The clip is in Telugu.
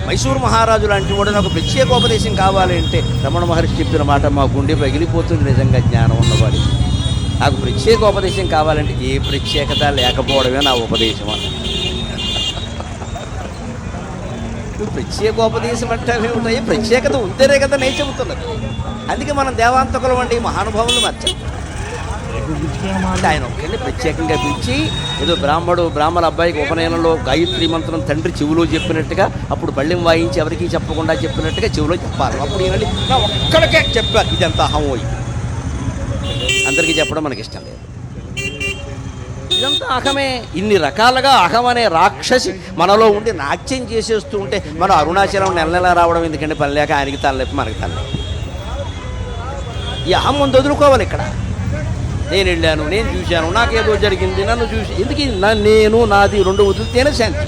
మైసూరు మహారాజు లాంటి వాడు నాకు ప్రత్యేకోపదేశం కావాలి అంటే రమణ మహర్షి చెప్పిన మాట మా గుండె పగిలిపోతుంది. నిజంగా జ్ఞానం ఉన్నవాడు నాకు ప్రత్యేకోపదేశం కావాలంటే ఏ ప్రత్యేకత లేకపోవడమే నా ఉపదేశం అన్న. నువ్వు ప్రత్యేకోపదేశం అంటే ఉంటాయి, ప్రత్యేకత ఉంటేనే కదా నేను చెబుతున్నది. అందుకే మనం దేవాంతకులం అండి, మహానుభావులు మర్చాలి. అంటే ఆయన ఒక్కడిని ప్రత్యేకంగా పిలిచి ఏదో బ్రాహ్మణ అబ్బాయికి ఉపనయనంలో గాయత్రి మంత్రం తండ్రి చెవులో చెప్పినట్టుగా అప్పుడు పళ్ళెం వాయించి ఎవరికి చెప్పకుండా చెప్పినట్టుగా చెవులో చెప్పాలి. అప్పుడు ఈయన నా ఒక్కడికే చెప్పారు ఇదంతా అహమోయి, అందరికీ చెప్పడం మనకి ఇష్టం లేదు. ఇదంతా అహమే. ఇన్ని రకాలుగా అహం అనే రాక్షసి మనలో ఉండి నాట్యం చేసేస్తూ ఉంటే మనం అరుణాచలం నెల రావడం ఎందుకంటే పని లేక ఆయనకి తలనొప్పి మనకి తలనొప్పి. ఈ అహం ముందు వదులుకోవాలి. ఇక్కడ నేను వెళ్ళాను, నేను చూశాను, నాకేదో జరిగింది, నన్ను చూసి ఎందుకు నేను నాది రెండు వదిలితేనే శాంతి.